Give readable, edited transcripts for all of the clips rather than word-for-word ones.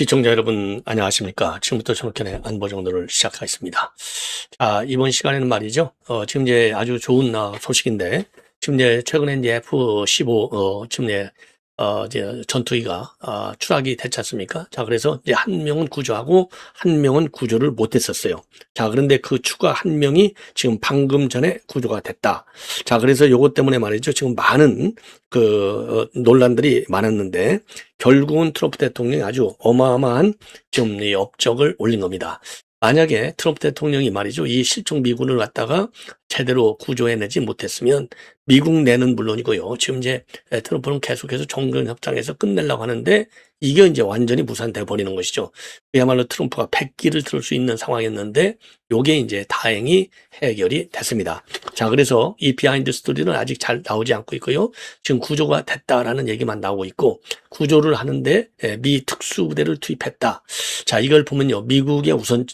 시청자 여러분 안녕하십니까. 지금부터 전학견의 안보 정도를 시작하겠습니다. 자, 이번 시간에는 말이죠. 지금 이제 아주 좋은 소식인데, 지금 이제 최근에 이제 F-15 지금 이제 전투기가 추락이 됐지 않습니까? 자, 그래서 이제 한 명은 구조하고 한 명은 구조를 못했었어요. 자, 그런데 그 추가 한 명이 지금 방금 전에 구조가 됐다. 자, 그래서 요것 때문에 말이죠. 지금 많은 논란들이 많았는데, 결국은 트럼프 대통령이 아주 어마어마한 지금 이 업적을 올린 겁니다. 만약에 트럼프 대통령이 말이죠, 이 실종 미군을 갖다가 제대로 구조해내지 못했으면 미국 내는 물론이고요. 지금 이제 트럼프는 계속해서 정전협상에서 끝내려고 하는데 이게 이제 완전히 무산돼 버리는 것이죠. 그야말로 트럼프가 백기를 들을 수 있는 상황이었는데 요게 이제 다행히 해결이 됐습니다. 자, 그래서 이 비하인드 스토리는 아직 잘 나오지 않고 있고요. 지금 구조가 됐다라는 얘기만 나오고 있고, 구조를 하는데 미 특수부대를 투입했다. 자, 이걸 보면요. 미국의 우선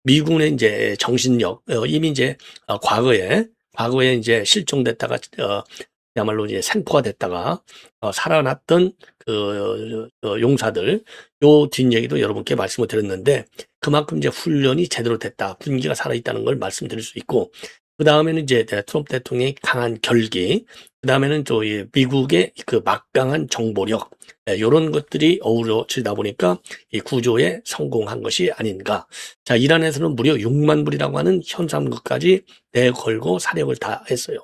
미군의 이제 정신력, 이미 이제 과거에 이제 실종됐다가 그야말로 이제 생포가 됐다가 살아났던 용사들, 요 뒷얘기도 여러분께 말씀을 드렸는데, 그만큼 이제 훈련이 제대로 됐다, 군기가 살아있다는 걸 말씀드릴 수 있고, 그 다음에는 이제 트럼프 대통령의 강한 결기, 그 다음에는 또 미국의 그 막강한 정보력, 이런 것들이 어우러지다 보니까 이 구조에 성공한 것이 아닌가. 자, 이란에서는 무려 6만 불이라고 하는 현상금까지 내걸고 사력을 다했어요.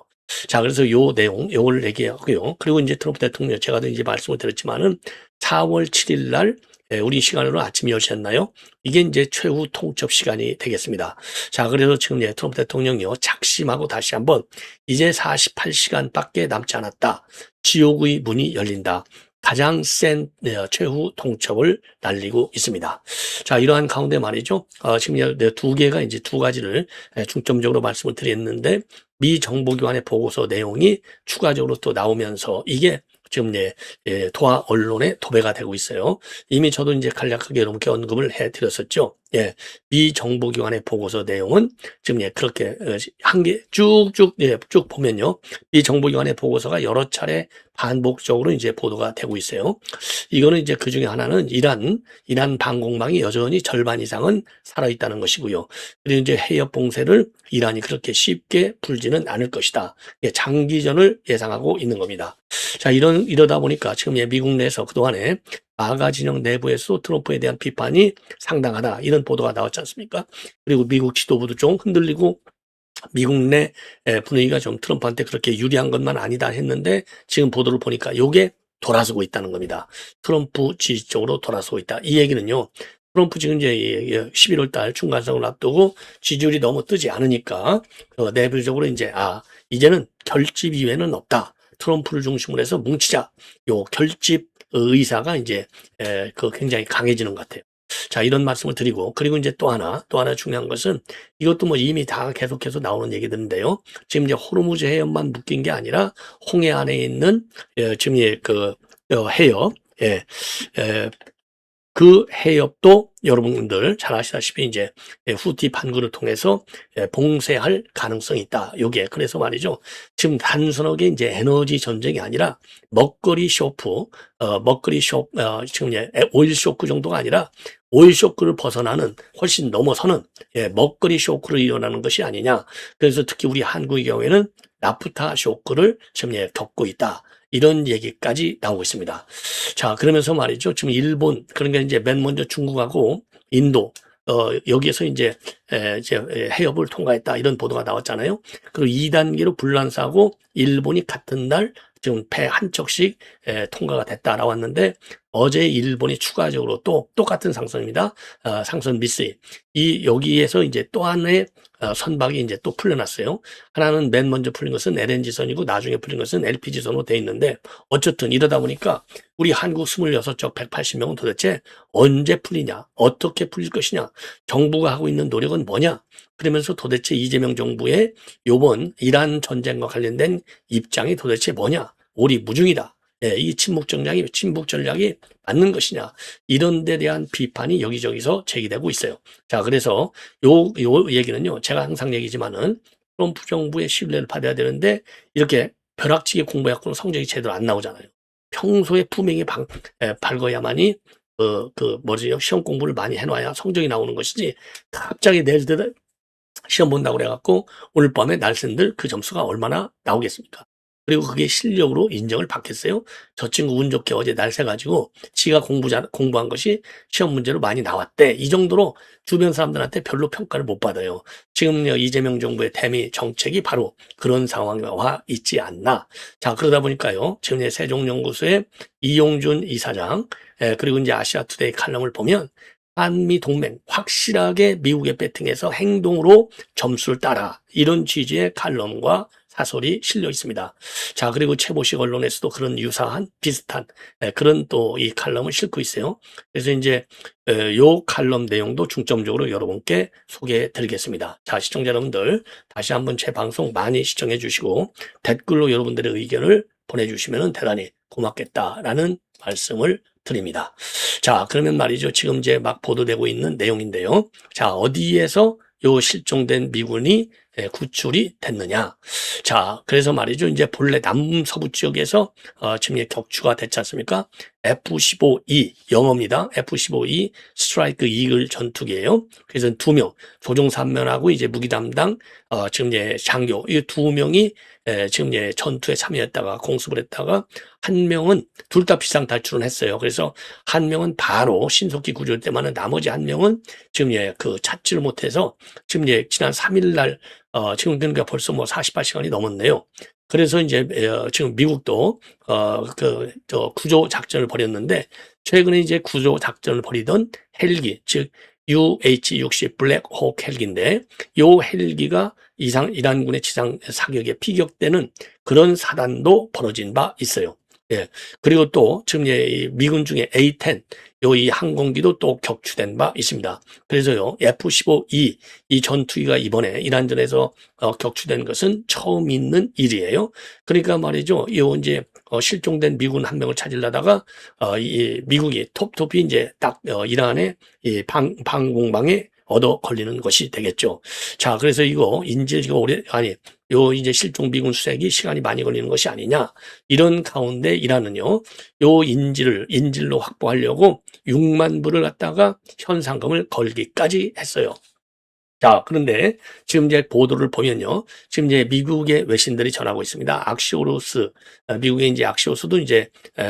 자, 그래서 요 내용, 요걸 얘기하고요. 그리고 이제 트럼프 대통령, 제가 이제 말씀을 드렸지만은 4월 7일 날 우리 시간으로 아침 10시였나요? 이게 이제 최후 통첩 시간이 되겠습니다. 자, 그래서 지금 트럼프 대통령이요, 작심하고 다시 한번 이제 48시간밖에 남지 않았다. 지옥의 문이 열린다. 가장 센 최후 통첩을 날리고 있습니다. 자, 이러한 가운데 말이죠. 지금 두 개가 이제 두 가지를 중점적으로 말씀을 드렸는데, 미 정보기관의 보고서 내용이 추가적으로 또 나오면서 이게 지금 도하 언론에 도배가 되고 있어요. 이미 저도 이제 간략하게 여러분께 언급을 해드렸었죠. 미 정보기관의 보고서 내용은 지금 그렇게 한 개 쭉쭉 쭉 보면요, 미 정보기관의 보고서가 여러 차례 반복적으로 이제 보도가 되고 있어요. 이거는 이제 그 중에 하나는 이란 방공망이 여전히 절반 이상은 살아있다는 것이고요. 그리고 이제 해협 봉쇄를 이란이 그렇게 쉽게 풀지는 않을 것이다. 장기전을 예상하고 있는 겁니다. 자, 이러다 보니까 지금 미국 내에서 그동안에 아가 진영 내부에서 트럼프에 대한 비판이 상당하다, 이런 보도가 나왔지 않습니까? 그리고 미국 지도부도 좀 흔들리고, 미국 내 분위기가 좀 트럼프한테 그렇게 유리한 것만 아니다 했는데, 지금 보도를 보니까 요게 돌아서고 있다는 겁니다. 트럼프 지지 쪽으로 돌아서고 있다. 이 얘기는요, 트럼프 지금 이제 11월 달 중간선거를 앞두고 지지율이 너무 뜨지 않으니까 내부적으로 이제는 결집 이외에는 없다. 트럼프를 중심으로 해서 뭉치자. 요 결집 의사가 이제 굉장히 강해지는 것 같아요. 자, 이런 말씀을 드리고, 그리고 이제 또 하나 중요한 것은, 이것도 뭐 이미 다 계속해서 나오는 얘기들인데요. 지금 이제 호르무즈 해협만 묶인 게 아니라 홍해 안에 있는 지금 해협, 그 해협도 여러분들 잘 아시다시피 이제 후티 반구를 통해서 봉쇄할 가능성이 있다. 요게 그래서 말이죠. 지금 단순하게 이제 에너지 전쟁이 아니라 먹거리 쇼크, 지금 오일 쇼크 정도가 아니라 오일 쇼크를 벗어나는 훨씬 넘어서는 먹거리 쇼크로 일어나는 것이 아니냐. 그래서 특히 우리 한국의 경우에는 나프타 쇼크를 지금 겪고 있다. 이런 얘기까지 나오고 있습니다. 자, 그러면서 말이죠. 지금 일본, 그러니까 이제 맨 먼저 중국하고 인도, 여기에서 이제 해협을 통과했다, 이런 보도가 나왔잖아요. 그리고 2단계로 불란사하고 일본이 같은 날 지금 배 한 척씩 통과가 됐다 나왔는데, 어제 일본이 추가적으로 또 똑같은 상선입니다. 상선 미스일. 여기에서 이제 또 하나의 선박이 이제 또 풀려났어요. 하나는 맨 먼저 풀린 것은 LNG선이고 나중에 풀린 것은 LPG선으로 돼 있는데, 어쨌든 이러다 보니까 우리 한국 26척 180명은 도대체 언제 풀리냐, 어떻게 풀릴 것이냐, 정부가 하고 있는 노력은 뭐냐, 그러면서 도대체 이재명 정부의 요번 이란 전쟁과 관련된 입장이 도대체 뭐냐, 오리무중이다. 이 침묵 전략이 맞는 것이냐, 이런 데 대한 비판이 여기저기서 제기되고 있어요. 자, 그래서 요 얘기는요, 제가 항상 얘기지만은 트럼프 정부의 신뢰를 받아야 되는데, 이렇게 벼락치기 공부해갖고는 성적이 제대로 안 나오잖아요. 평소에 품행이 밝아야만이 뭐지요? 시험 공부를 많이 해놔야 성적이 나오는 것이지, 갑자기 내일 시험 본다고 그래갖고 오늘 밤에 날쌘들 그 점수가 얼마나 나오겠습니까? 그리고 그게 실력으로 인정을 받겠어요? 저 친구 운 좋게 어제 날 새가지고 지가 공부한 것이 시험 문제로 많이 나왔대. 이 정도로 주변 사람들한테 별로 평가를 못 받아요. 지금 이재명 정부의 대미 정책이 바로 그런 상황에 와 있지 않나. 자, 그러다 보니까요. 지금 세종연구소의 이용준 이사장, 그리고 이제 아시아투데이 칼럼을 보면 한미 동맹 확실하게 미국에 배팅해서 행동으로 점수를 따라, 이런 취지의 칼럼과 사설이 실려 있습니다. 자, 그리고 최보식 언론에서도 그런 유사한 비슷한 그런 또 이 칼럼을 싣고 있어요. 그래서 이제 요 칼럼 내용도 중점적으로 여러분께 소개해 드리겠습니다. 자, 시청자 여러분들 다시 한번 제 방송 많이 시청해 주시고 댓글로 여러분들의 의견을 보내주시면 대단히 고맙겠다라는 말씀을 드립니다. 자, 그러면 말이죠. 지금 이제 막 보도되고 있는 내용인데요. 자, 어디에서 요 실종된 미군이 구출이 됐느냐. 자, 그래서 말이죠. 이제 본래 남서부 지역에서 지금 격추가 됐지 않습니까? F-15E, 영어입니다. F-15E 스트라이크 이글 전투기예요. 그래서 2명, 조종 3면하고 이제 무기 담당 지금 장교, 이 2명이 지금 전투에 참여했다가 공습을 했다가 한 명은 둘 다 비상 탈출을 했어요. 그래서 한 명은 바로 신속히 구조됐지만 나머지 한 명은 지금 찾지를 못해서 지금 지난 3일 날 지금 그러니까 벌써 48시간이 넘었네요. 그래서 이제 지금 미국도 구조 작전을 벌였는데, 최근에 이제 구조 작전을 벌이던 헬기, 즉 UH-60 블랙호크 헬기인데, 요 헬기가 이란군의 지상 사격에 피격되는 그런 사단도 벌어진 바 있어요. 예. 그리고 또 지금 미군 중에 A-10 이 항공기도 또 격추된 바 있습니다. 그래서요, F-15E 이 전투기가 이번에 이란전에서 격추된 것은 처음 있는 일이에요. 그러니까 말이죠, 이제 실종된 미군 한 명을 찾으려다가 이 미국이 톱톱이 이제 딱 이란의 이 방공망에 얻어 걸리는 것이 되겠죠. 자, 그래서 이거 이제 실종 미군 수색이 시간이 많이 걸리는 것이 아니냐. 이런 가운데 이란은요, 요 인질로 확보하려고 6만 불을 갖다가 현상금을 걸기까지 했어요. 자, 그런데 지금 이제 보도를 보면요. 지금 이제 미국의 외신들이 전하고 있습니다. 악시오스, 미국의 이제 악시오스도 이제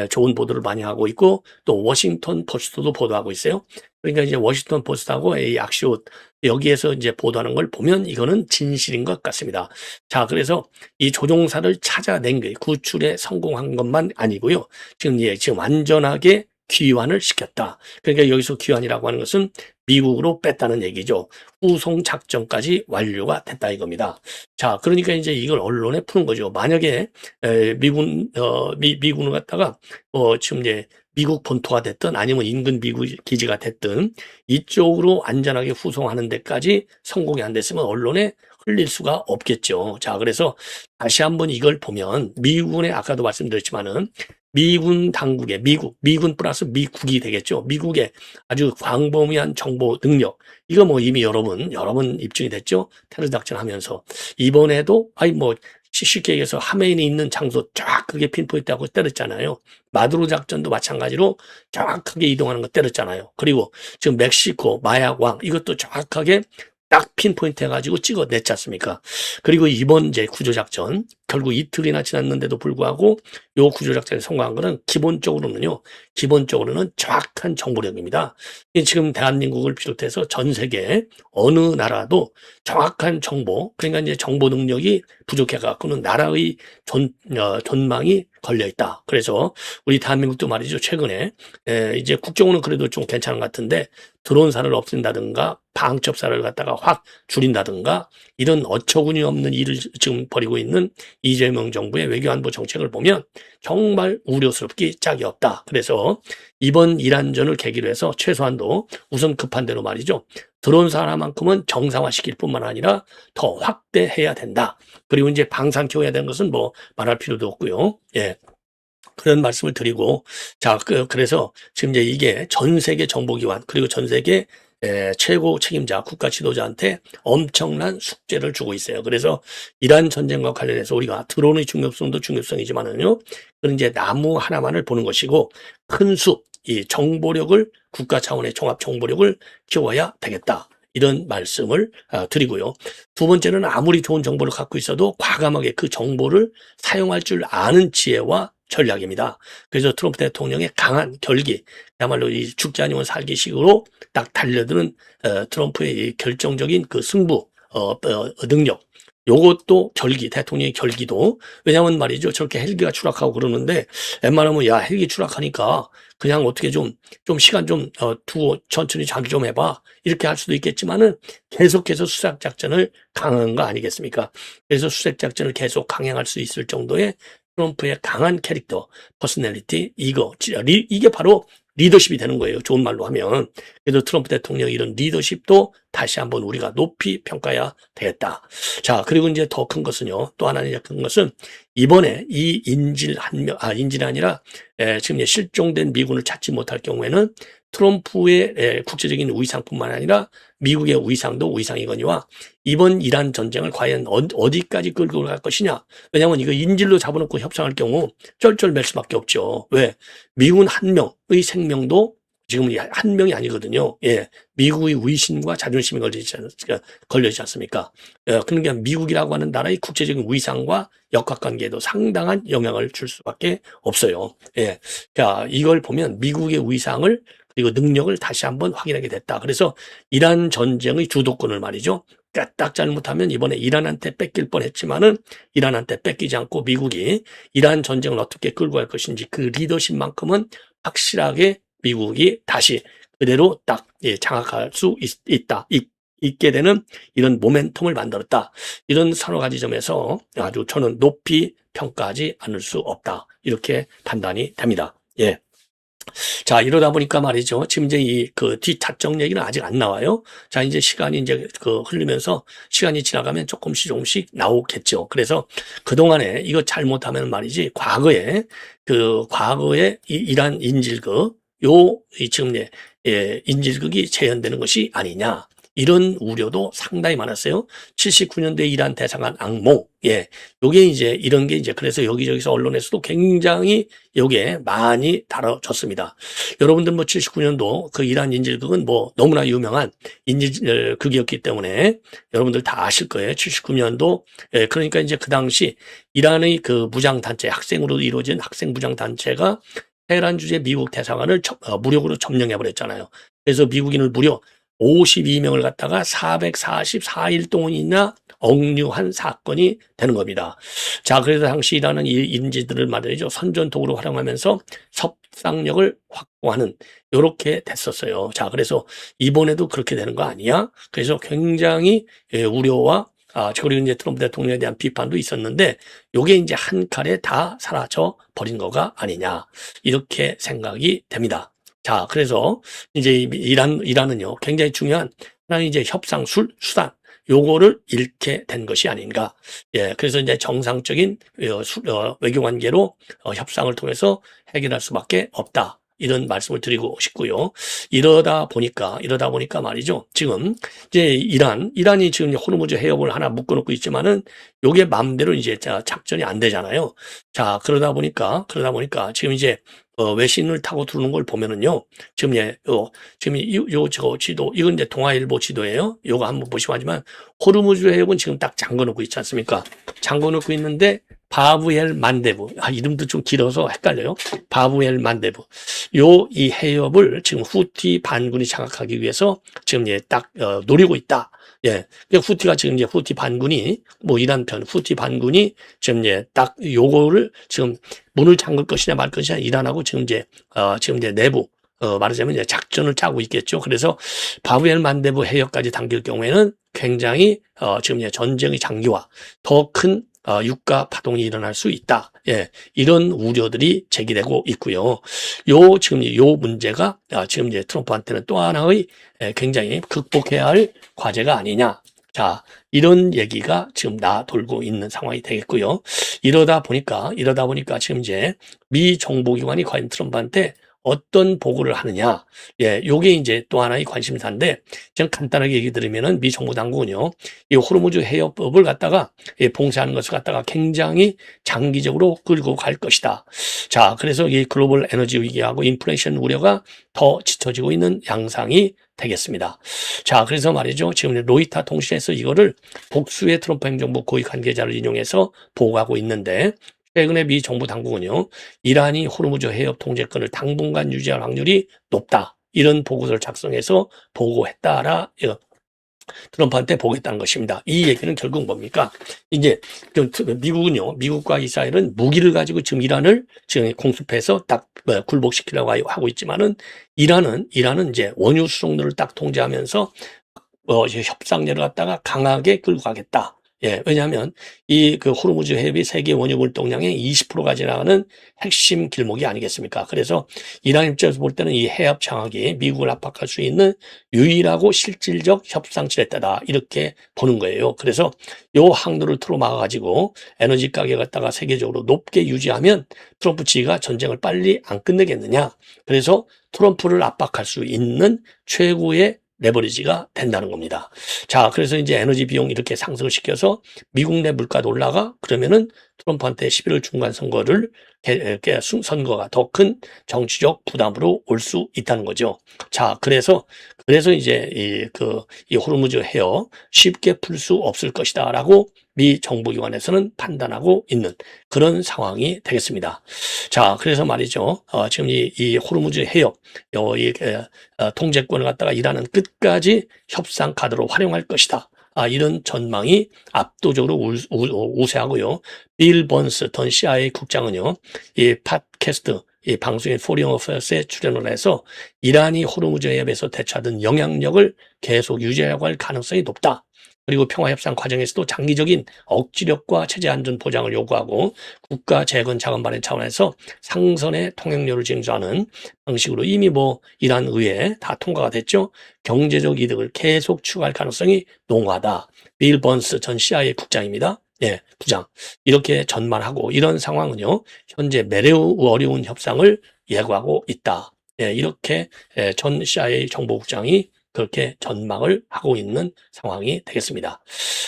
좋은 보도를 많이 하고 있고, 또 워싱턴 포스트도 보도하고 있어요. 그러니까 이제 워싱턴 포스트하고 이 악시오스 여기에서 이제 보도하는 걸 보면 이거는 진실인 것 같습니다. 자, 그래서 이 조종사를 찾아낸 게 구출에 성공한 것만 아니고요. 지금 완전하게 귀환을 시켰다. 그러니까 여기서 귀환이라고 하는 것은 미국으로 뺐다는 얘기죠. 후송 작전까지 완료가 됐다 이겁니다. 자, 그러니까 이제 이걸 언론에 푸는 거죠. 만약에 미군을 갖다가 지금 이제 미국 본토가 됐든 아니면 인근 미국 기지가 됐든 이쪽으로 안전하게 후송하는 데까지 성공이 안 됐으면 언론에 흘릴 수가 없겠죠. 자, 그래서 다시 한번 이걸 보면 미군의 아까도 말씀드렸지만은 미군 당국의 미군 플러스 미국이 되겠죠. 미국의 아주 광범위한 정보 능력. 이거 이미 여러 번 입증이 됐죠. 테러 작전 하면서. 이번에도 쉽게 얘기해서 하메인이 있는 장소 정확하게 핀포인트하고 때렸잖아요. 마두로 작전도 마찬가지로 정확하게 이동하는 거 때렸잖아요. 그리고 지금 멕시코 마약왕 이것도 정확하게 딱 핀포인트 해가지고 찍어냈지 않습니까? 그리고 이번 이제 구조작전, 결국 이틀이나 지났는데도 불구하고 요 구조작전에 성공한 거는 기본적으로는 정확한 정보력입니다. 지금 대한민국을 비롯해서 전 세계 어느 나라도 정확한 정보, 그러니까 이제 정보 능력이 부족해갖고는 나라의 존망이 걸려있다. 그래서 우리 대한민국도 말이죠. 최근에 이제 국정원은 그래도 좀 괜찮은 것 같은데 드론사를 없앤다든가 방첩사를 갖다가 확 줄인다든가 이런 어처구니 없는 일을 지금 벌이고 있는 이재명 정부의 외교안보 정책을 보면 정말 우려스럽기 짝이 없다. 그래서 이번 이란전을 계기로 해서 최소한도 우선 급한 대로 말이죠. 드론사 하나만큼은 정상화시킬 뿐만 아니라 더 확대해야 된다. 그리고 이제 방산 키워야 되는 것은 말할 필요도 없고요. 예. 그런 말씀을 드리고, 자, 그래서 지금 이제 이게 전 세계 정보기관, 그리고 전 세계 최고 책임자, 국가 지도자한테 엄청난 숙제를 주고 있어요. 그래서 이란 전쟁과 관련해서 우리가 드론의 중요성도 중요성이지만은요, 그런 이제 나무 하나만을 보는 것이고, 큰 숲, 이 정보력을 국가 차원의 종합 정보력을 키워야 되겠다. 이런 말씀을 드리고요. 두 번째는 아무리 좋은 정보를 갖고 있어도 과감하게 그 정보를 사용할 줄 아는 지혜와 전략입니다. 그래서 트럼프 대통령의 강한 결기, 그야말로 이 죽지 아니면 살기식으로 딱 달려드는 트럼프의 이 결정적인 그 승부 능력, 요것도 대통령의 결기도, 왜냐하면 말이죠, 저렇게 헬기가 추락하고 그러는데 웬만하면 야 헬기 추락하니까 그냥 어떻게 좀 시간 두고 천천히 자기 좀 해봐, 이렇게 할 수도 있겠지만은 계속해서 수색작전을 강화한 거 아니겠습니까? 그래서 수색작전을 계속 강행할 수 있을 정도의 트럼프의 강한 캐릭터, 퍼스널리티, 이게 바로 리더십이 되는 거예요. 좋은 말로 하면. 그래서 트럼프 대통령의 이런 리더십도 다시 한번 우리가 높이 평가해야 되겠다. 자, 그리고 이제 더 큰 것은요. 또 하나 큰 것은 이번에 이 인질이 아니라 지금 실종된 미군을 찾지 못할 경우에는 트럼프의 국제적인 위상뿐만 아니라 미국의 위상도 위상이거니와 이번 이란 전쟁을 과연 어디까지 끌고 갈 것이냐. 왜냐하면 이거 인질로 잡아놓고 협상할 경우 쩔쩔맬 수밖에 없죠. 왜? 미군 한 명의 생명도 지금 한 명이 아니거든요. 예, 미국의 위신과 자존심이 걸려있지 않습니까? 그러니까 미국이라고 하는 나라의 국제적인 위상과 역학관계에도 상당한 영향을 줄 수밖에 없어요. 예, 자, 이걸 보면 미국의 위상을 그리고 능력을 다시 한번 확인하게 됐다. 그래서 이란 전쟁의 주도권을 말이죠. 딱 잘못하면 이번에 이란한테 뺏길 뻔했지만은 이란한테 뺏기지 않고 미국이 이란 전쟁을 어떻게 끌고 갈 것인지 그 리더십만큼은 확실하게 미국이 다시 그대로 딱 장악할 수 있게 되는 이런 모멘텀을 만들었다. 이런 서너 가지 점에서 아주 저는 높이 평가하지 않을 수 없다. 이렇게 판단이 됩니다. 예. 자, 이러다 보니까 말이죠. 지금 이제 그 뒷작정 얘기는 아직 안 나와요. 자, 이제 시간이 이제 흐르면서 시간이 지나가면 조금씩 나오겠죠. 그래서 그동안에 이거 잘못하면 말이지, 과거에 이란 인질극, 지금 인질극이 재현되는 것이 아니냐. 이런 우려도 상당히 많았어요. 79년도에 이란 대사관 악몽. 예. 요게 이런 게 그래서 여기저기서 언론에서도 굉장히 요게 많이 다뤄졌습니다. 여러분들 79년도 그 이란 인질극은 너무나 유명한 인질극이었기 때문에 여러분들 다 아실 거예요. 79년도. 예. 그러니까 그 당시 이란의 그 무장단체, 학생으로 이루어진 학생 무장단체가 테헤란 주재 미국 대사관을 무력으로 점령해버렸잖아요. 그래서 미국인을 무려 52명을 갖다가 444일 동안이나 억류한 사건이 되는 겁니다. 자, 그래서 당시 이란은 이 인질들을 말이죠, 선전도구로 활용하면서 섭상력을 확보하는, 요렇게 됐었어요. 자, 그래서 이번에도 그렇게 되는 거 아니야? 그래서 굉장히 우려와 그리고 트럼프 대통령에 대한 비판도 있었는데, 요게 한 칼에 다 사라져 버린 거가 아니냐, 이렇게 생각이 됩니다. 자, 그래서 이란은요, 굉장히 중요한 하나의 협상 수단, 요거를 잃게 된 것이 아닌가. 예, 그래서 정상적인 외교 관계로 협상을 통해서 해결할 수밖에 없다. 이런 말씀을 드리고 싶고요. 이러다 보니까 말이죠. 지금 이란이 지금 호르무즈 해협을 하나 묶어놓고 있지만은 요게 마음대로 작전이 안 되잖아요. 자, 그러다 보니까 지금 외신을 타고 들어오는 걸 보면은요. 지금 저 지도, 이건 동아일보 지도예요. 요거 한번 보시면 하지만 호르무즈 해협은 지금 딱 잠궈놓고 있지 않습니까? 잠궈놓고 있는데 바브엘 만데브, 이름도 좀 길어서 헷갈려요. 바브엘 만데브. 이 해협을 지금 후티 반군이 장악하기 위해서 지금 딱 노리고 있다. 예. 후티가 지금 후티 반군이 이란 편 후티 반군이 지금 딱 요거를 지금 문을 잠글 것이냐 말 것이냐 이란하고 지금 내부 말하자면 작전을 짜고 있겠죠. 그래서 바브엘 만데브 해협까지 당길 경우에는 굉장히 지금 전쟁의 장기화, 더 큰 유가 파동이 일어날 수 있다. 예, 이런 우려들이 제기되고 있고요. 지금 요 문제가 지금 트럼프한테는 또 하나의 굉장히 극복해야 할 과제가 아니냐. 자, 이런 얘기가 지금 돌고 있는 상황이 되겠고요. 이러다 보니까 지금 미 정보기관이 과연 트럼프한테 어떤 보고를 하느냐. 예, 요게 이제 또 하나의 관심사인데, 제가 간단하게 얘기 드리면은 미 정부 당국은요, 이 호르무즈 해협법을 갖다가 봉쇄하는 것을 갖다가 굉장히 장기적으로 끌고 갈 것이다. 자, 그래서 이 글로벌 에너지 위기하고 인플레이션 우려가 더 짙어지고 있는 양상이 되겠습니다. 자, 그래서 말이죠. 지금 로이터 통신에서 이거를 복수의 트럼프 행정부 고위 관계자를 인용해서 보고하고 있는데, 최근에 미 정부 당국은요, 이란이 호르무즈 해협 통제권을 당분간 유지할 확률이 높다. 이런 보고서를 작성해서 보고했다라 트럼프한테 보겠다는 것입니다. 이 얘기는 결국 뭡니까? 이제 미국은요, 미국과 이스라엘은 무기를 가지고 지금 이란을 지금 공습해서 딱 굴복시키려고 하고 있지만은 이란은 이제 원유 수송로를 딱 통제하면서 협상력을 갖다가 강하게 끌고 가겠다. 예, 왜냐하면 이 호르무즈 해협이 세계 원유 물동량의 20%가 지나가는 핵심 길목이 아니겠습니까? 그래서 이란 입장에서 볼 때는 이 해협 장악이 미국을 압박할 수 있는 유일하고 실질적 협상 지렛대다 이렇게 보는 거예요. 그래서 요 항로를 틀어막아 가지고 에너지 가격 갖다가 세계적으로 높게 유지하면 트럼프 지가 전쟁을 빨리 안 끝내겠느냐? 그래서 트럼프를 압박할 수 있는 최고의 레버리지가 된다는 겁니다. 자, 그래서 이제 에너지 비용 이렇게 상승을 시켜서 미국 내 물가도 올라가 그러면은 트럼프한테 11월 중간 선거가 더 큰 정치적 부담으로 올 수 있다는 거죠. 자, 그래서 이제 이 호르무즈 해협 쉽게 풀 수 없을 것이다라고 미 정부기관에서는 판단하고 있는 그런 상황이 되겠습니다. 자, 그래서 말이죠. 지금 이 호르무즈 해협 통제권을 갖다가 이란은 끝까지 협상 카드로 활용할 것이다. 이런 전망이 압도적으로 우세하고요. 빌 번스 전 CIA 국장은요, 이 팟캐스트, 이 방송인 포리언 어페어스에 출연을 해서 이란이 호르무즈 해협에서 대처하던 영향력을 계속 유지하려고 할 가능성이 높다. 그리고 평화협상 과정에서도 장기적인 억지력과 체제 안전 보장을 요구하고 국가 재건 자금 마련 차원에서 상선의 통행료를 징수하는 방식으로 이미 이란 의회에 다 통과가 됐죠. 경제적 이득을 계속 추구할 가능성이 농후하다. 빌 번스 전 CIA 국장입니다. 예, 부장. 이렇게 전망하고 이런 상황은요, 현재 매우 어려운 협상을 예고하고 있다. 예, 이렇게 전 CIA 정보국장이 그렇게 전망을 하고 있는 상황이 되겠습니다.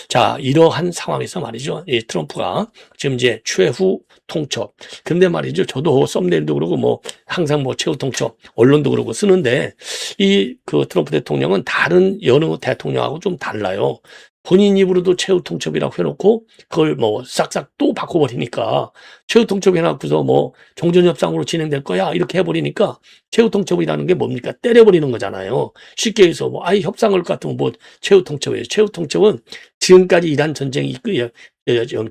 자, 이러한 상황에서 말이죠. 이 트럼프가 지금 이제 최후 통첩. 근데 말이죠. 저도 썸네일도 그러고 항상 최후 통첩, 언론도 그러고 쓰는데 트럼프 대통령은 다른 여느 대통령하고 좀 달라요. 본인 입으로도 최후 통첩이라고 해놓고 그걸 싹싹 또 바꿔버리니까 최후 통첩 해놓고서 종전협상으로 진행될 거야 이렇게 해버리니까 최후 통첩이라는 게 뭡니까? 때려버리는 거잖아요. 쉽게 해서 협상할 것 같으면 최후 통첩이에요. 최후 통첩은 지금까지 이란 전쟁이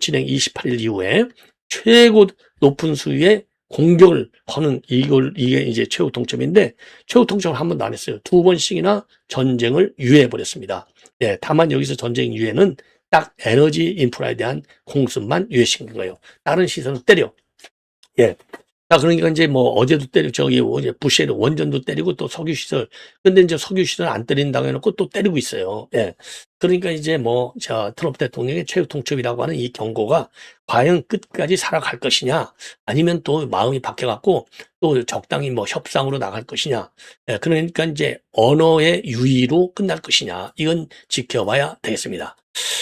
진행 28일 이후에 최고 높은 수위의 공격을 하는 이게 이제 최후 통첩인데 최후 통첩을 한 번도 안 했어요. 2번씩이나 전쟁을 유예해버렸습니다. 예, 다만 여기서 전쟁 유예는 딱 에너지 인프라에 대한 공습만 유예시킨 거예요. 다른 시설은 때려. 예. 자, 그러니까 이제 어제도 어제 부시의 원전도 때리고 또 석유시설. 근데 이제 석유시설 안 때린다고 해놓고 또 때리고 있어요. 예. 그러니까 이제 트럼프 대통령의 최후 통첩이라고 하는 이 경고가 과연 끝까지 살아갈 것이냐, 아니면 또 마음이 바뀌어갖고 또 적당히 협상으로 나갈 것이냐. 예. 그러니까 이제 언어의 유의로 끝날 것이냐. 이건 지켜봐야 되겠습니다.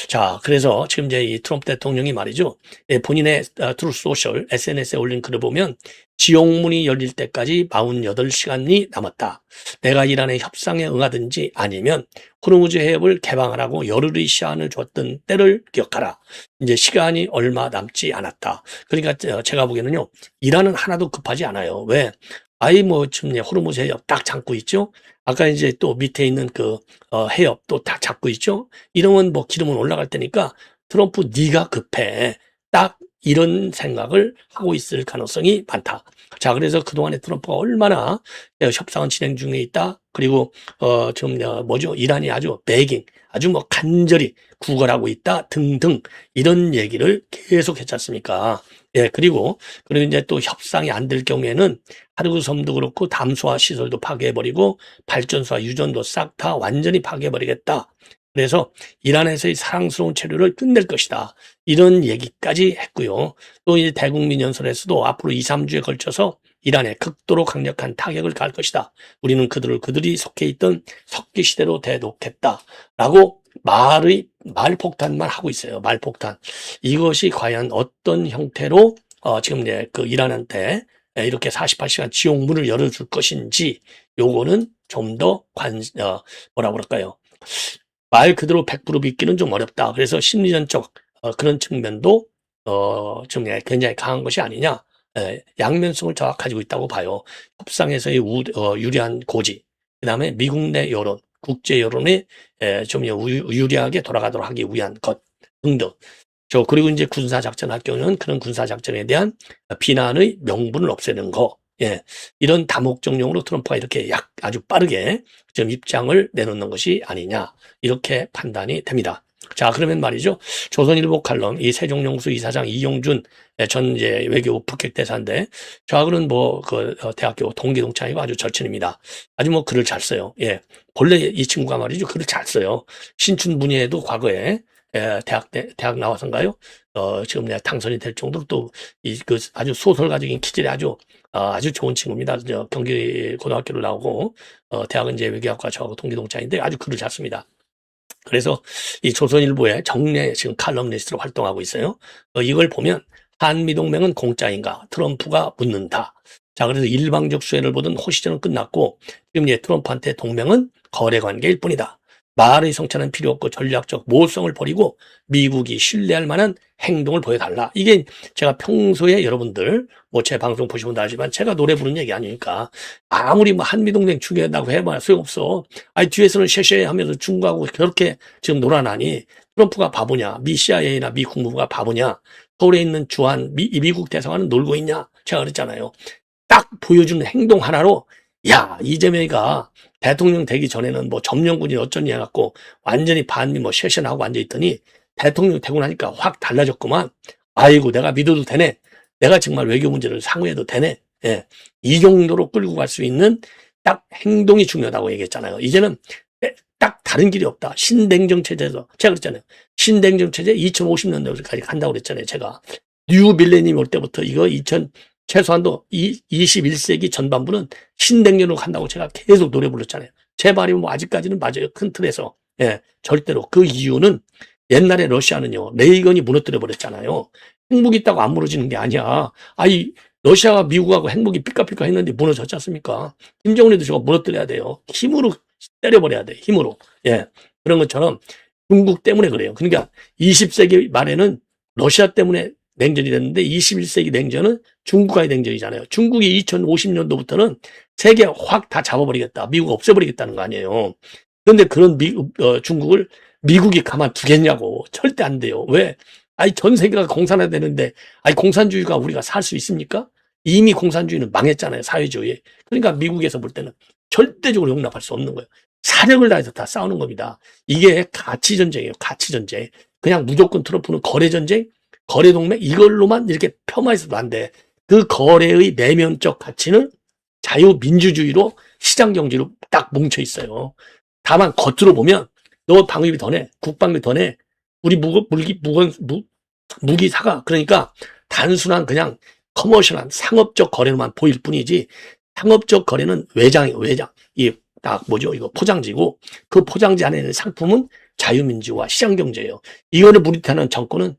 자, 그래서 지금 이제 이 트럼프 대통령이 말이죠. 본인의 트루스 소셜 SNS에 올린 글을 보면 지옥문이 열릴 때까지 48시간이 남았다. 내가 이란의 협상에 응하든지 아니면 호르무즈 해협을 개방하라고 열흘의 시한을 줬던 때를 기억하라. 이제 시간이 얼마 남지 않았다. 그러니까 제가 보기에는요, 이란은 하나도 급하지 않아요. 왜? 지금 호르무즈 해협 딱 잡고 있죠? 아까 이제 또 밑에 있는 해협 또 다 잡고 있죠? 이러면 기름은 올라갈 테니까 트럼프 네가 급해. 딱 이런 생각을 하고 있을 가능성이 많다. 자, 그래서 그동안에 트럼프가 얼마나 협상은 진행 중에 있다. 그리고 지금 이란이 아주 아주 간절히 구걸하고 있다 등등 이런 얘기를 계속 했지 않습니까? 예, 그리고 이제 또 협상이 안 될 경우에는 하르구 섬도 그렇고 담수화 시설도 파괴해버리고 발전소와 유전도 싹 다 완전히 파괴해버리겠다. 그래서 이란에서의 사랑스러운 체류를 끝낼 것이다. 이런 얘기까지 했고요. 또 이제 대국민 연설에서도 앞으로 2, 3주에 걸쳐서 이란에 극도로 강력한 타격을 가할 것이다. 우리는 그들이 속해 있던 석기 시대로 대놓겠다라고 말폭탄만 하고 있어요. 말폭탄. 이것이 과연 어떤 형태로 지금 이제 그 이란한테 이렇게 48시간 지옥문을 열어줄 것인지, 요거는 좀 더 뭐라 그럴까요? 말 그대로 100% 믿기는 좀 어렵다. 그래서 심리전적 그런 측면도 좀 굉장히 강한 것이 아니냐. 양면성을 가지고 있다고 봐요. 협상에서의 유리한 고지, 그 다음에 미국 내 여론, 국제 여론에 좀 유리하게 돌아가도록 하기 위한 것 등등. 그리고 이제 군사작전 할 경우는 그런 군사작전에 대한 비난의 명분을 없애는 거. 예. 이런 다목적용으로 트럼프가 이렇게 아주 빠르게 좀 입장을 내놓는 것이 아니냐. 이렇게 판단이 됩니다. 자, 그러면 말이죠. 조선일보 칼럼, 이 세종용수 이사장 이용준 전 이제 외교부 북핵 대사인데, 저하고는 대학교 동기 동창이고 아주 절친입니다. 아주 글을 잘 써요. 예. 본래 이 친구가 말이죠. 글을 잘 써요. 신춘문예에도 과거에 대학 나와서인가요? 지금 내가 당선이 될 정도로 또 아주 소설가적인 기질이 아주 좋은 친구입니다. 경기 고등학교를 나오고 대학은 이제 외교학과 저하고 동기 동창인데 아주 글을 잘 씁니다. 그래서 이 조선일보의 정례 지금 칼럼니스트로 활동하고 있어요. 이걸 보면 한미동맹은 공짜인가? 트럼프가 묻는다. 자, 그래서 일방적 수혜를 보던 호시전은 끝났고 지금 이제 트럼프한테 동맹은 거래관계일 뿐이다. 말의 성찰은 필요 없고 전략적 모성을 버리고 미국이 신뢰할 만한 행동을 보여달라. 이게 제가 평소에 여러분들 제 방송 보시면 알지만 제가 노래 부르는 얘기 아니니까 아무리 한미동맹 중요하다고 해봐야 소용없어. 뒤에서는 쉐쉐 하면서 중국하고 그렇게 지금 놀아나니 트럼프가 바보냐? 미 CIA나 미 국무부가 바보냐? 서울에 있는 주한 미국 대사관은 놀고 있냐? 제가 그랬잖아요. 딱 보여주는 행동 하나로 이재명이가 대통령 되기 전에는 점령군이 어쩌니 해갖고 완전히 반미 쉐쉐하고 앉아있더니 대통령 되고 나니까 확 달라졌구만. 아이고, 내가 믿어도 되네. 내가 정말 외교 문제를 상의해도 되네. 예. 이 정도로 끌고 갈 수 있는 딱 행동이 중요하다고 얘기했잖아요. 이제는 딱 다른 길이 없다. 신냉정 체제에서 제가 그랬잖아요. 신냉정 체제 2050년대까지 간다고 그랬잖아요. 제가 뉴 밀레니엄 올 때부터 이거 최소한도 21세기 전반부는 신냉전으로 간다고 제가 계속 노래 불렀잖아요. 제 말이 아직까지는 맞아요. 큰 틀에서. 예, 절대로. 그 이유는 옛날에 러시아는요, 레이건이 무너뜨려 버렸잖아요. 핵무기 있다고 안 무너지는 게 아니야. 러시아가 미국하고 핵무기 삐까삐까 했는데 무너졌지 않습니까? 김정은이도 저거 무너뜨려야 돼요. 힘으로 때려버려야 돼. 힘으로. 예, 그런 것처럼 중국 때문에 그래요. 그러니까 20세기 말에는 러시아 때문에 냉전이 됐는데 21세기 냉전은 중국과의 냉전이잖아요. 중국이 2050년도부터는 세계 확 다 잡아버리겠다. 미국 없애버리겠다는 거 아니에요. 그런데 그런 중국을 미국이 가만두겠냐고. 절대 안 돼요. 왜? 전 세계가 공산화되는데 공산주의가 우리가 살 수 있습니까? 이미 공산주의는 망했잖아요. 사회주의. 그러니까 미국에서 볼 때는 절대적으로 용납할 수 없는 거예요. 사력을 다해서 다 싸우는 겁니다. 이게 가치전쟁이에요. 가치전쟁. 그냥 무조건 트럼프는 거래전쟁, 거래동맹 이걸로만 이렇게 폄하해서도 안 돼. 그 거래의 내면적 가치는 자유민주주의로 시장경제로 딱 뭉쳐 있어요. 다만 겉으로 보면 너 방위비 더 내, 국방비 더 내, 우리 무기 사가. 그러니까 단순한 그냥 커머셜한 상업적 거래로만 보일 뿐이지 상업적 거래는 외장이에요. 외장. 이거 포장지고 그 포장지 안에 있는 상품은 자유민주와 시장경제예요. 이거를 무리하는 정권은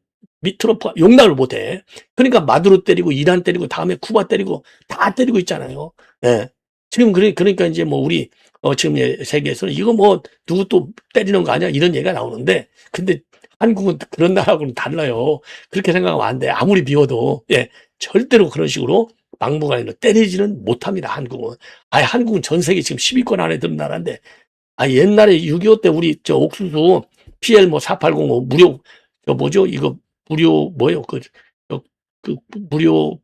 트럼프가 용납을 못해. 그러니까 마두로 때리고 이란 때리고 다음에 쿠바 때리고 다 때리고 있잖아요. 예. 지금 그러니까 이제 우리 지금 세계에서는 이거 누구 또 때리는 거 아니야? 이런 얘기가 나오는데 근데 한국은 그런 나라하고는 달라요. 그렇게 생각하면 안 돼. 아무리 비워도. 예. 절대로 그런 식으로 막무가내로 때리지는 못합니다. 한국은. 한국은 전 세계 지금 10위권 안에 드는 나라인데 옛날에 6.25 때 우리 옥수수 PL 4805 무료 이거 무료 뭐예요? 무료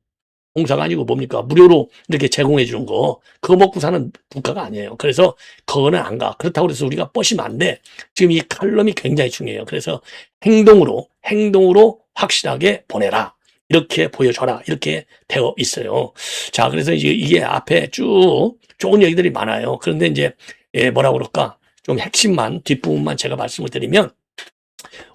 공사가 아니고 뭡니까? 무료로 이렇게 제공해 주는 거. 그거 먹고 사는 국가가 아니에요. 그래서 그거는 안 가. 그렇다고 해서 우리가 뻗으면 안 돼. 지금 이 칼럼이 굉장히 중요해요. 그래서 행동으로 확실하게 보내라. 이렇게 보여줘라. 이렇게 되어 있어요. 자, 그래서 이게 앞에 쭉 좋은 얘기들이 많아요. 그런데 이제 뭐라 그럴까? 좀 핵심만 뒷부분만 제가 말씀을 드리면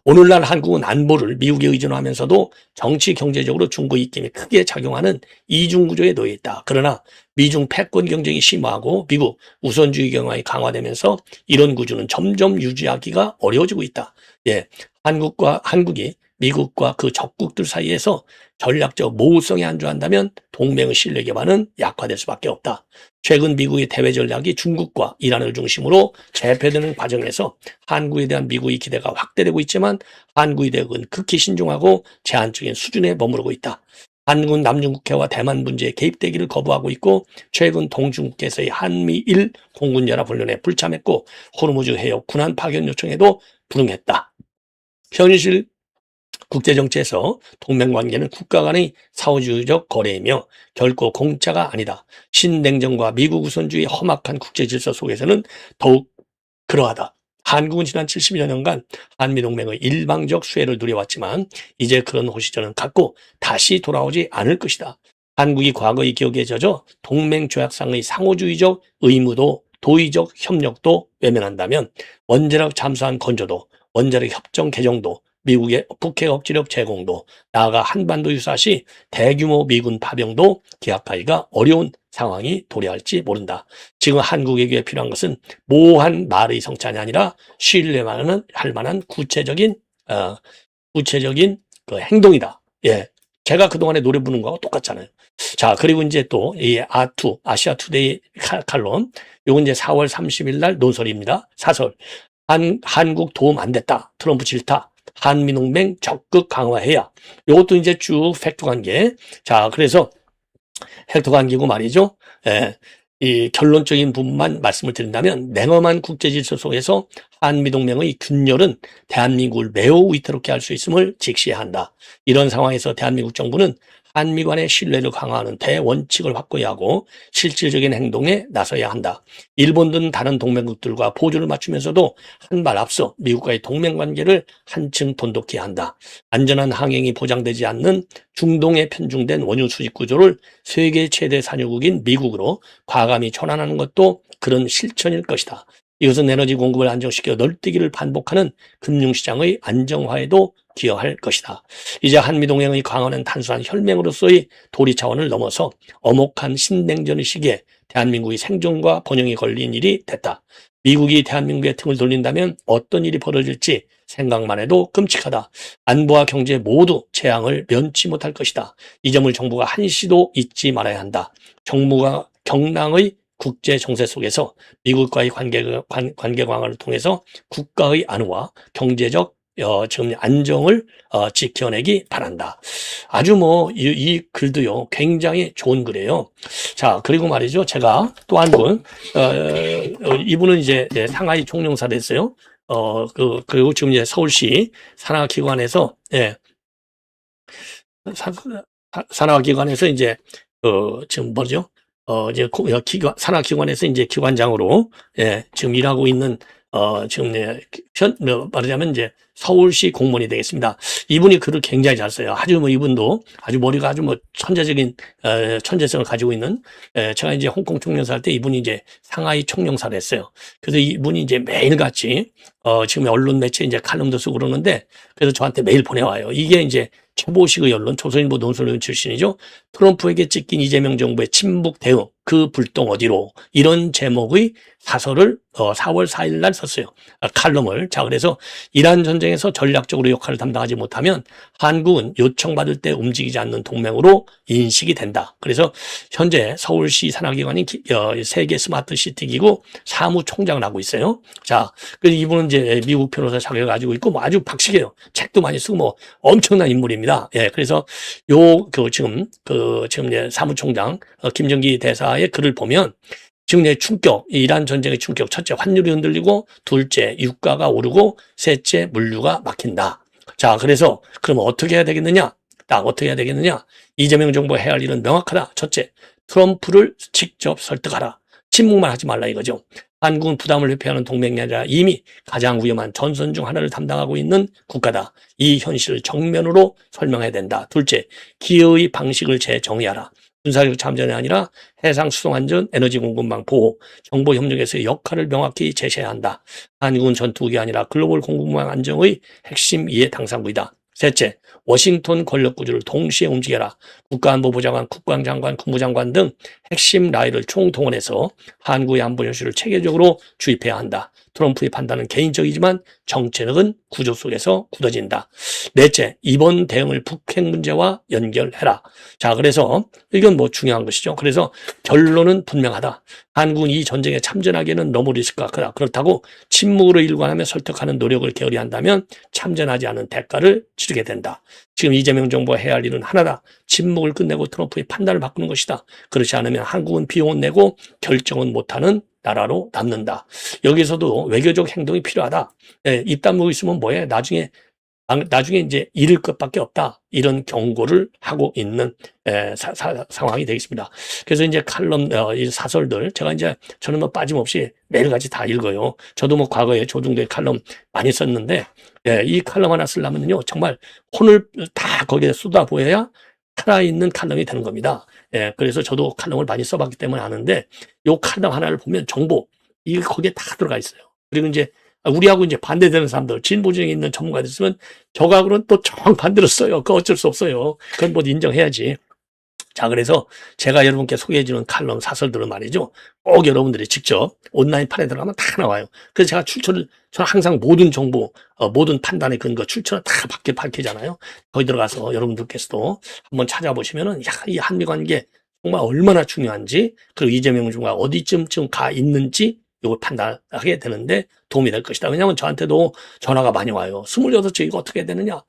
오늘날 한국은 안보를 미국에 의존하면서도 정치 경제적으로 중국의 입김이 크게 작용하는 이중 구조에 놓여 있다. 그러나 미중 패권 경쟁이 심화하고 미국 우선주의 경향이 강화되면서 이런 구조는 점점 유지하기가 어려워지고 있다. 예, 한국이 미국과 그 적국들 사이에서 전략적 모호성에 안주한다면 동맹의 신뢰 기반은 약화될 수밖에 없다. 최근 미국의 대외 전략이 중국과 이란을 중심으로 재편되는 과정에서 한국에 대한 미국의 기대가 확대되고 있지만 한국의 대응은 극히 신중하고 제한적인 수준에 머무르고 있다. 한국은 남중국해와 대만 문제에 개입되기를 거부하고 있고 최근 동중국해에서의 한미일 공군연합훈련에 불참했고 호르무즈 해역 군함 파견 요청에도 불응했다. 현실 국제정치에서 동맹관계는 국가 간의 사후주의적 거래이며 결코 공짜가 아니다. 신냉전과 미국 우선주의 험악한 국제질서 속에서는 더욱 그러하다. 한국은 지난 70여 년간 한미동맹의 일방적 수혜를 누려왔지만 이제 그런 호시절은 갔고 다시 돌아오지 않을 것이다. 한국이 과거의 기억에 젖어 동맹조약상의 상호주의적 의무도 도의적 협력도 외면한다면 원자력 잠수함 건조도 원자력 협정 개정도 미국의 북핵 억지력 제공도 나아가 한반도 유사시 대규모 미군 파병도 기약하기가 어려운 상황이 도래할지 모른다. 지금 한국에게 필요한 것은 모호한 말의 성찬이 아니라 신뢰할 만한 구체적인 그 행동이다. 예, 제가 그동안에 노래 부르는 거하고 똑같잖아요. 자, 그리고 이제 또 이 아시아 투데이 칼럼, 요건 이제 4월 30일 날 논설입니다. 사설. 한국 도움 안 됐다. 트럼프 질타. 한미동맹 적극 강화해야. 요것도 이제 쭉 팩트 관계. 자, 그래서 팩트 관계고 말이죠. 예, 이 결론적인 부분만 말씀을 드린다면 냉엄한 국제질서 속에서 한미동맹의 균열은 대한민국을 매우 위태롭게 할 수 있음을 직시해야 한다. 이런 상황에서 대한민국 정부는 한미 간의 신뢰를 강화하는 대원칙을 확고히 하고 실질적인 행동에 나서야 한다. 일본 등 다른 동맹국들과 보조를 맞추면서도 한 발 앞서 미국과의 동맹관계를 한층 돈독히 한다. 안전한 항행이 보장되지 않는 중동에 편중된 원유 수집 구조를 세계 최대 산유국인 미국으로 과감히 전환하는 것도 그런 실천일 것이다. 이것은 에너지 공급을 안정시켜 널뛰기를 반복하는 금융시장의 안정화에도 기여할 것이다. 이제 한미동맹의 강화는 단순한 혈맹으로서의 도리 차원을 넘어서 엄혹한 신냉전의 시기에 대한민국의 생존과 번영이 걸린 일이 됐다. 미국이 대한민국에 등을 돌린다면 어떤 일이 벌어질지 생각만 해도 끔찍하다. 안보와 경제 모두 재앙을 면치 못할 것이다. 이 점을 정부가 한시도 잊지 말아야 한다. 정부가 경랑의 국제 정세 속에서 미국과의 관계 강화를 통해서 국가의 안위와 경제적 지금 안정을 지켜내기 바란다. 아주 이 글도요 굉장히 좋은 글이에요. 자, 그리고 말이죠, 제가 또 한 분, 이분은 이제 상하이 총영사를 했어요. 그리고 지금 이제 서울시 산하기관에서 산하기관에서 이제 지금 뭐죠? 이제 산하기관에서 이제 기관장으로 지금 일하고 있는 지금 말하자면 이제 서울시 공무원이 되겠습니다. 이분이 글을 굉장히 잘 써요. 아주 이분도 아주 머리가 아주 천재적인 천재성을 가지고 있는, 제가 이제 홍콩 총영사 할 때 이분이 이제 상하이 총영사를 했어요. 그래서 이분이 이제 매일같이 지금 언론 매체 이제 칼럼도 쓰고 그러는데, 그래서 저한테 매일 보내와요. 이게 이제 최보식의 언론, 조선일보 논설위원 출신이죠. 트럼프에게 찍힌 이재명 정부의 친북 대응, 그 불똥 어디로, 이런 제목의 사설을 4월 4일 날 썼어요. 칼럼을. 자, 그래서 이란 전쟁에서 전략적으로 역할을 담당하지 못하면 한국은 요청받을 때 움직이지 않는 동맹으로 인식이 된다. 그래서 현재 서울시 산하기관인 세계 스마트 시티 기구 사무총장을 하고 있어요. 자, 그래서 이분은 이제 미국 변호사 자격을 가지고 있고 아주 박식해요. 책도 많이 쓰고 엄청난 인물입니다. 예, 그래서 지금 이제 사무총장 김정기 대사의 글을 보면 지금 충격, 이란 전쟁의 충격, 첫째 환율이 흔들리고, 둘째 유가가 오르고, 셋째 물류가 막힌다. 자, 그래서 그럼 어떻게 해야 되겠느냐? 어떻게 해야 되겠느냐? 이재명 정부가 해야 할 일은 명확하다. 첫째, 트럼프를 직접 설득하라. 침묵만 하지 말라 이거죠. 한국은 부담을 회피하는 동맹이 아니라 이미 가장 위험한 전선 중 하나를 담당하고 있는 국가다. 이 현실을 정면으로 설명해야 된다. 둘째, 기여의 방식을 재정의하라. 군사력 참전이 아니라 해상 수송 안전, 에너지 공급망 보호, 정보 협력에서의 역할을 명확히 제시해야 한다. 한국은 전투국이 아니라 글로벌 공급망 안정의 핵심 이해 당사국이다. 셋째, 워싱턴 권력 구조를 동시에 움직여라. 국가안보보좌관, 국방장관, 국무장관 등 핵심 라인을 총동원해서 한국의 안보 현실을 체계적으로 주입해야 한다. 트럼프의 판단은 개인적이지만 정책은 구조 속에서 굳어진다. 넷째, 이번 대응을 북핵 문제와 연결해라. 자, 그래서 이건 뭐 중요한 것이죠. 그래서 결론은 분명하다. 한국은 이 전쟁에 참전하기에는 너무 리스크가 크다. 그렇다고 침묵으로 일관하며 설득하는 노력을 게을리 한다면 참전하지 않은 대가를 치르게 된다. 지금 이재명 정부가 해야 할 일은 하나다. 침묵을 끝내고 트럼프의 판단을 바꾸는 것이다. 그렇지 않으면 한국은 비용은 내고 결정은 못하는 나라로 남는다. 여기서도 외교적 행동이 필요하다. 예, 입 다물고 있으면 뭐해? 나중에 이제 잃을 것밖에 없다. 이런 경고를 하고 있는 상황이 되겠습니다. 그래서 이제 칼럼, 이 사설들, 저는 뭐 빠짐없이 매일같이 다 읽어요. 저도 뭐 과거에 조중동의 칼럼 많이 썼는데, 이 칼럼 하나 쓰려면요, 정말 혼을 다 거기에 쏟아부어야 살아있는 칼럼이 되는 겁니다. 그래서 저도 칼럼을 많이 써봤기 때문에 아는데, 요 칼럼 하나를 보면 정보, 이게 거기에 다 들어가 있어요. 그리고 이제 우리하고 이제 반대되는 사람들, 진보정에 있는 전문가들 있으면 저하고는 또 정반대로 써요. 그거 어쩔 수 없어요. 그건 뭐 인정해야지. 자, 그래서 제가 여러분께 소개해주는 칼럼, 사설들은 말이죠. 꼭 여러분들이 직접 온라인판에 들어가면 다 나와요. 그래서 제가 저는 항상 모든 정보, 모든 판단의 근거, 출처를 다 밝히잖아요. 거기 들어가서 여러분들께서도 한번 찾아보시면은, 야, 이 한미 관계 정말 얼마나 중요한지, 그리고 이재명 정부가 어디쯤 가 있는지, 이걸 판단하게 되는데 도움이 될 것이다. 왜냐하면 저한테도 전화가 많이 와요. 28째 이거 어떻게 되느냐?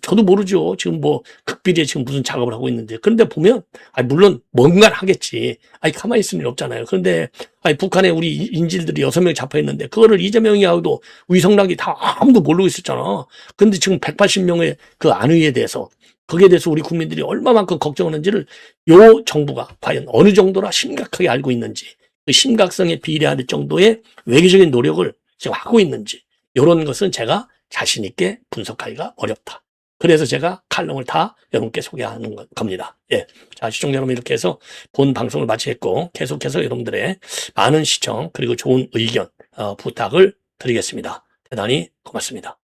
저도 모르죠. 지금 뭐 극비리에 지금 무슨 작업을 하고 있는데. 그런데 보면, 물론 뭔가를 하겠지. 가만히 있을 일 없잖아요. 그런데, 북한에 우리 인질들이 6명 잡혀 있는데, 그거를 이재명이하고도 위성락이 다 아무도 모르고 있었잖아. 근데 지금 180명의 그 안위에 대해서, 거기에 대해서 우리 국민들이 얼마만큼 걱정하는지를 요 정부가 과연 어느 정도나 심각하게 알고 있는지, 그 심각성에 비례할 정도의 외교적인 노력을 지금 하고 있는지, 이런 것은 제가 자신 있게 분석하기가 어렵다. 그래서 제가 칼럼을 다 여러분께 소개하는 겁니다. 예. 자, 시청자 여러분, 이렇게 해서 본 방송을 마치겠고, 계속해서 여러분들의 많은 시청, 그리고 좋은 의견, 부탁을 드리겠습니다. 대단히 고맙습니다.